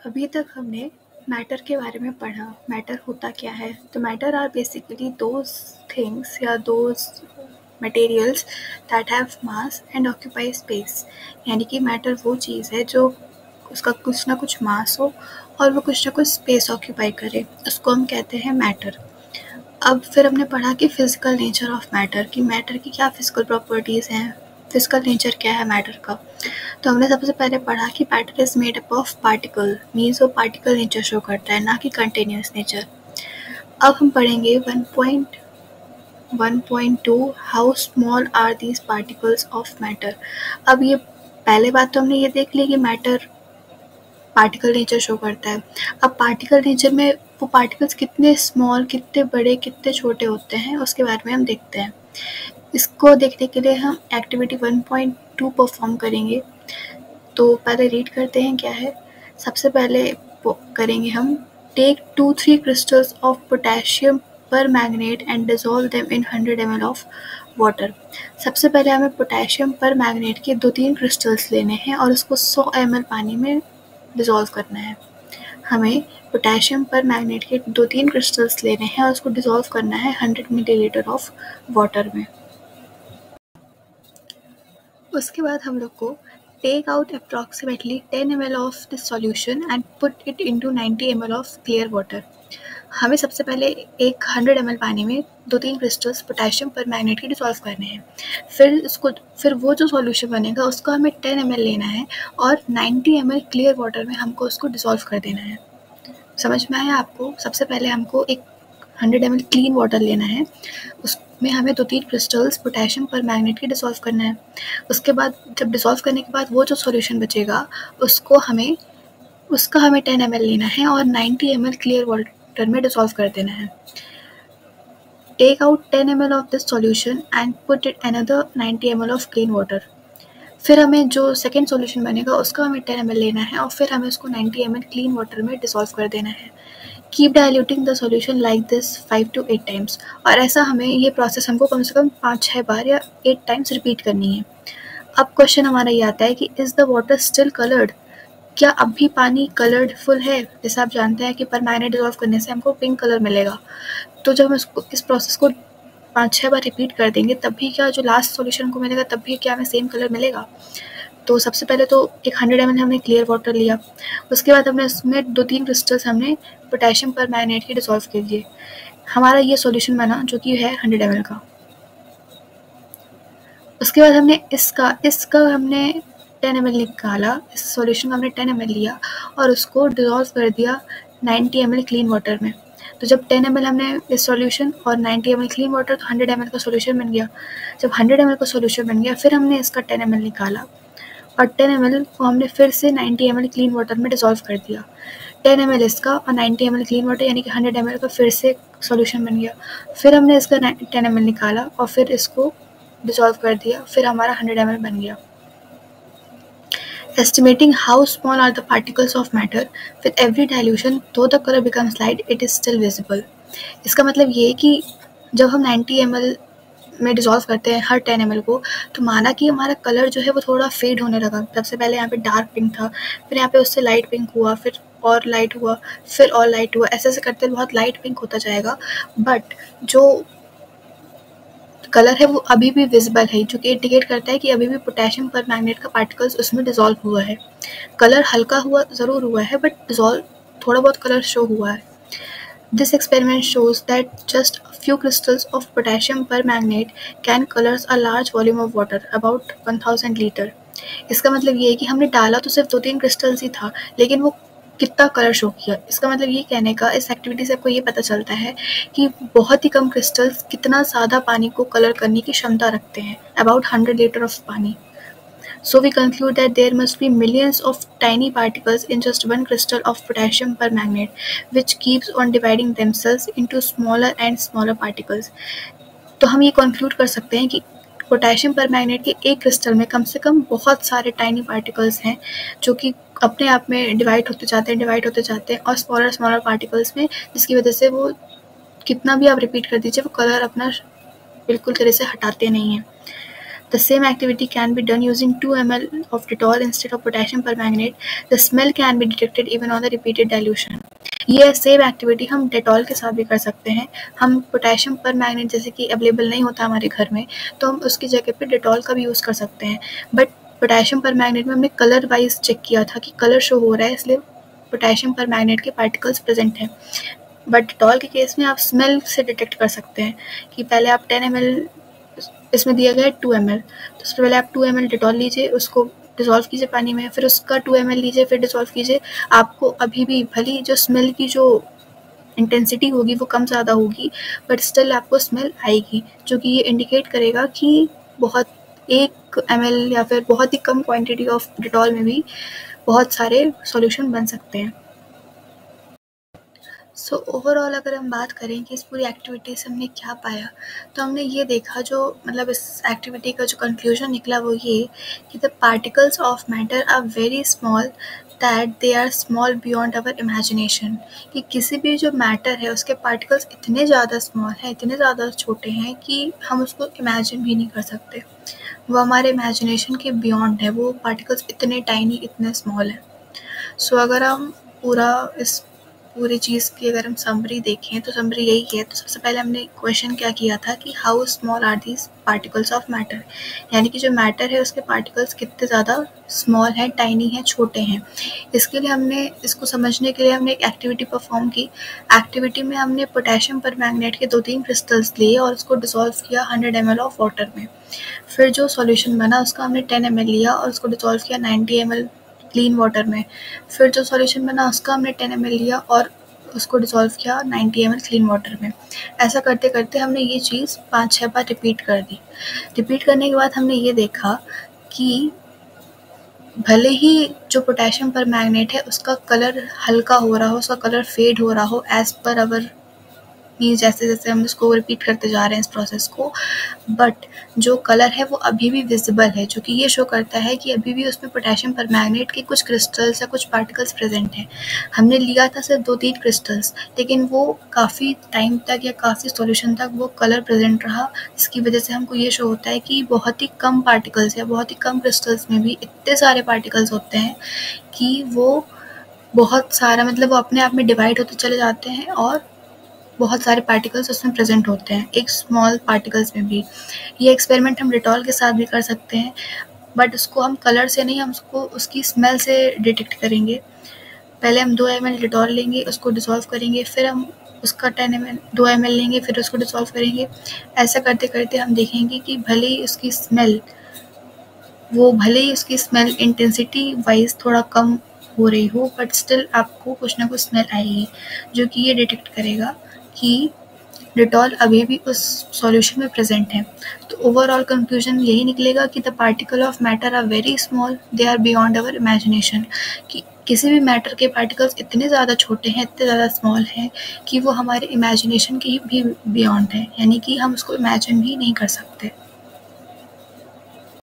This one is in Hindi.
अभी तक हमने मैटर के बारे में पढ़ा। मैटर होता क्या है? तो matter are basically those things या those materials that have mass and occupy space. यानी कि मैटर वो चीज़ है जो उसका कुछ ना कुछ मास हो और वो कुछ ना कुछ स्पेस ऑक्यूपाई करे, उसको हम कहते हैं मैटर। अब फिर हमने पढ़ा कि फिजिकल नेचर ऑफ मैटर, कि मैटर की क्या फिजिकल प्रॉपर्टीज़ हैं, फिजिकल नेचर क्या है मैटर का। तो हमने सबसे पहले पढ़ा कि matter is made up of particle, means वो पार्टिकल नेचर शो करता है, ना कि कंटिन्यूस नेचर। अब हम पढ़ेंगे 1.1.2 how small are these particles of matter. अब ये पहले बात तो हमने ये देख ली कि मैटर पार्टिकल नेचर शो करता है। अब पार्टिकल नेचर में वो पार्टिकल्स कितने स्मॉल, कितने बड़े, कितने छोटे होते हैं, उसके बारे में हम देखते हैं। इसको देखने के लिए हम एक्टिविटी 1.2 परफॉर्म करेंगे। तो पहले रीड करते हैं क्या है। सबसे पहले करेंगे हम टेक 2-3 क्रिस्टल्स ऑफ पोटेशियम पर magnet and dissolve them in 100 ml of water. सबसे पहले हमें पोटेशियम पर मैग्नेट के 2-3 क्रिस्टल्स लेने हैं और उसको 100 ml पानी में डिसॉल्व करना है। हमें पोटेशियम पर मैग्नेट के 2-3 क्रिस्टल्स लेने हैं और उसको डिसॉल्व करना है 100 मिलीलीटर ऑफ वाटर में। उसके बाद हम लोग को take out approximately 10 ml of this solution and put it into 90 ml of clear water. हमें सबसे पहले एक 100 ml पानी में 2-3 क्रिस्टल्स पोटेशियम पर मैग्नेट के डिसॉल्व करने हैं। फिर वो जो सॉल्यूशन बनेगा उसको हमें 10 ml लेना है और 90 ml क्लियर वाटर में हमको उसको डिसॉल्व कर देना है। समझ में आया आपको? सबसे पहले हमको एक 100 ml क्लीन वाटर लेना है, उसमें हमें 2-3 क्रिस्टल्स पोटेशियम पर मैग्नेट के डिसॉल्व करना है। उसके बाद जब डिसॉल्व करने के बाद वो जो सॉल्यूशन बचेगा उसका हमें 10 ml लेना है और 90 ml क्लियर वाटर में डिसॉल्व कर देना है। Take out 10 ml of this solution and put it another 90 ml of clean water. फिर हमें जो सेकेंड सॉल्यूशन बनेगा उसका हमें 10 ml लेना है और फिर हमें उसको 90 ml क्लीन वाटर में डिसॉल्व कर देना है। Keep diluting the solution like this 5 to 8 times. और ऐसा हमें ये प्रोसेस हमको कम से कम 5-6 बार या 8 टाइम्स रिपीट करनी है। अब क्वेश्चन हमारा ये आता है कि is the water still coloured? क्या अब भी पानी कलर्डफुल है? जैसे आप जानते हैं कि पर मैग्नेट डिसॉल्व करने से हमको पिंक कलर मिलेगा। तो जब हम इस प्रोसेस को 5-6 बार रिपीट कर देंगे तब भी क्या जो लास्ट सॉल्यूशन को मिलेगा तब भी क्या हमें सेम कलर मिलेगा? तो सबसे पहले तो एक 100 ml हमने क्लियर वाटर लिया, उसके बाद हमने उसमें 2-3 क्रिस्टल्स हमने पोटेशियम पर मैग्नेट के डिसॉल्व कर दिए। हमारा ये सॉल्यूशन बना जो कि है 100 ml का। उसके बाद हमने इसका हमने 10 ml निकाला, इस सॉल्यूशन का हमने 10 ml लिया और उसको डिसॉल्व कर दिया 90 ml क्लीन वाटर में। तो जब 10 ml हमने इस सॉल्यूशन और 90 ml क्लीन वाटर, तो 100 ml का सॉल्यूशन बन गया। जब 100 ml का सॉल्यूशन बन गया फिर हमने इसका 10 ml निकाला और 10 ml को हमने फिर से 90 ml क्लीन वाटर में डिसॉल्व कर दिया। 10 ml इसका और 90 ml क्लीन वाटर यानी कि 100 ml का फिर से सॉल्यूशन बन गया। फिर हमने इसका 10 ml निकाला और फिर इसको डिसॉल्व कर दिया, फिर हमारा 100 ml बन गया। Estimating how small are the particles of matter with every dilution, though the color becomes light, it is still visible. इसका मतलब ये है कि जब हम 90 ml में डिसॉल्व करते हैं हर 10 ml को, तो माना कि हमारा कलर जो है वो थोड़ा फेड होने लगा। सबसे पहले यहाँ पे डार्क पिंक था, फिर यहाँ पे उससे लाइट पिंक हुआ, फिर और लाइट हुआ, फिर और लाइट हुआ, ऐसे ऐसे करते बहुत लाइट पिंक होता जाएगा। बट जो कलर है वो अभी भी विजिबल है, जो कि इंडिकेट करता है कि अभी भी पोटेशियम पर मैग्नेट का पार्टिकल्स उसमें डिसॉल्व हुआ है। कलर हल्का हुआ ज़रूर हुआ है बट डिसॉल्व थोड़ा बहुत कलर शो हुआ है। This experiment shows that just a few crystals of potassium permanganate can colors a large volume of water, about 1000 litre. इसका मतलब ये है कि हमने डाला तो सिर्फ 2-3 क्रिस्टल्स ही था, लेकिन वो कितना कलर शो किया। इसका मतलब ये कहने का, इस एक्टिविटी से आपको ये पता चलता है कि बहुत ही कम क्रिस्टल्स कितना ज़्यादा पानी को कलर करने की क्षमता रखते हैं, अबाउट 100 लीटर ऑफ पानी। So we conclude that there must be millions of tiny particles in just one crystal of potassium permanganate, which keeps on dividing themselves into smaller and smaller particles. तो हम ये conclude कर सकते हैं कि पोटेशियम परमैंगनेट के एक क्रिस्टल में कम से कम बहुत सारे टाइनी पार्टिकल्स हैं जो कि अपने आप में डिवाइड होते जाते हैं और स्मॉलर पार्टिकल्स में, जिसकी वजह से वो कितना भी आप रिपीट कर दीजिए वो कलर अपना बिल्कुल तरह से हटाते नहीं हैं। The same activity can be done using 2 ml of Dettol instead of potassium permanganate. The smell can be detected even on the repeated dilution. ये सेम एक्टिविटी हम डेटॉल के साथ भी कर सकते हैं। हम पोटेशियम परमैंगनेट जैसे कि अवेलेबल नहीं होता हमारे घर में, तो हम उसकी जगह पे डेटॉल का भी यूज़ कर सकते हैं। बट पोटेशियम परमैंगनेट में हमने कलर वाइज चेक किया था कि कलर शो हो रहा है, इसलिए पोटेशियम परमैंगनेट के पार्टिकल्स प्रेजेंट हैं। बट डेटॉल के केस में आप स्मेल से डिटेक्ट कर सकते हैं कि पहले आप 10 ml, इसमें दिया गया है 2 ml, तो सबसे पहले आप 2 ml डेटॉल लीजिए, उसको डिज़ोल्व कीजिए पानी में, फिर उसका 2 ml लीजिए, फिर डिज़ोल्व कीजिए। आपको अभी भी भली जो स्मेल की जो इंटेंसिटी होगी वो कम ज़्यादा होगी, बट स्टिल आपको स्मेल आएगी, जो कि ये इंडिकेट करेगा कि बहुत 1 ml या फिर बहुत ही कम क्वांटिटी ऑफ डेटॉल में भी बहुत सारे सॉल्यूशन बन सकते हैं। सो ओवरऑल अगर हम बात करें कि इस पूरी एक्टिविटी से हमने क्या पाया, तो हमने ये देखा, जो मतलब इस एक्टिविटी का जो कंक्लूजन निकला वो ये कि the particles of matter are very small that they are small beyond our imagination. कि किसी भी जो मैटर है उसके पार्टिकल्स इतने ज़्यादा स्मॉल हैं, इतने ज़्यादा छोटे हैं कि हम उसको इमेजिन भी नहीं कर सकते। वो हमारे इमेजिनेशन के बियॉन्ड है, वो पार्टिकल्स इतने टाइनी, इतने स्मॉल हैं। सो अगर हम इस पूरी चीज़ की अगर हम समरी देखें तो समरी यही है। तो सबसे पहले हमने क्वेश्चन क्या किया था कि how small are these particles of matter, यानी कि जो मैटर है उसके पार्टिकल्स कितने ज़्यादा स्मॉल हैं, टाइनी हैं, छोटे हैं। इसके लिए हमने इसको समझने के लिए हमने एक एक्टिविटी परफॉर्म की। एक्टिविटी में हमने पोटेशियम परमैंगनेट के 2-3 क्रिस्टल्स लिए और उसको डिसॉल्व किया 100 ml ऑफ वाटर में। फिर जो सॉल्यूशन बना उसका हमने 10 ml लिया और उसको डिसॉल्व किया 90 ml क्लीन वाटर में। फिर जो सॉल्यूशन बना उसका हमने 10 ml लिया और उसको डिसॉल्व किया 90 ml क्लीन वाटर में। ऐसा करते करते हमने ये चीज़ 5-6 बार रिपीट कर दी। रिपीट करने के बाद हमने ये देखा कि भले ही जो पोटेशियम परमैंगनेट है उसका कलर हल्का हो रहा हो, उसका कलर फेड हो रहा हो एज पर अवर मीन्स, जैसे जैसे हम इसको रिपीट करते जा रहे हैं इस प्रोसेस को, बट जो कलर है वो अभी भी विजिबल है, जो कि ये शो करता है कि अभी भी उसमें पोटेशियम परमैंगनेट के कुछ क्रिस्टल्स या कुछ पार्टिकल्स प्रेजेंट हैं। हमने लिया था सिर्फ 2-3 क्रिस्टल्स, लेकिन वो काफ़ी टाइम तक या काफ़ी सॉल्यूशन तक वो कलर प्रेजेंट रहा, जिसकी वजह से हमको ये शो होता है कि बहुत ही कम पार्टिकल्स या बहुत ही कम क्रिस्टल्स में भी इतने सारे पार्टिकल्स होते हैं कि वो बहुत सारा, मतलब वो अपने आप में डिवाइड होते चले जाते हैं और बहुत सारे पार्टिकल्स उसमें प्रेजेंट होते हैं, एक स्मॉल पार्टिकल्स में भी। ये एक्सपेरिमेंट हम डेटॉल के साथ भी कर सकते हैं, बट उसको हम कलर से नहीं, हम उसको उसकी स्मेल से डिटेक्ट करेंगे। पहले हम 2 ml डेटॉल लेंगे, उसको डिसॉल्व करेंगे, फिर हम उसका 2 ml लेंगे, फिर उसको डिसॉल्व करेंगे। ऐसा करते करते हम देखेंगे कि भले ही उसकी स्मेल इंटेंसिटी वाइज थोड़ा कम हो रही हो, बट स्टिल आपको कुछ ना कुछ स्मेल आएगी, जो कि ये डिटेक्ट करेगा कि डेटॉल अभी भी उस सॉल्यूशन में प्रेजेंट है। तो ओवरऑल कंक्लूजन यही निकलेगा कि the particle of matter are very small, they are beyond our imagination. कि किसी भी मैटर के पार्टिकल्स इतने ज़्यादा छोटे हैं, इतने ज़्यादा स्मॉल हैं कि वो हमारे इमेजिनेशन के भी बियॉन्ड है, यानी कि हम उसको इमेजिन भी नहीं कर सकते।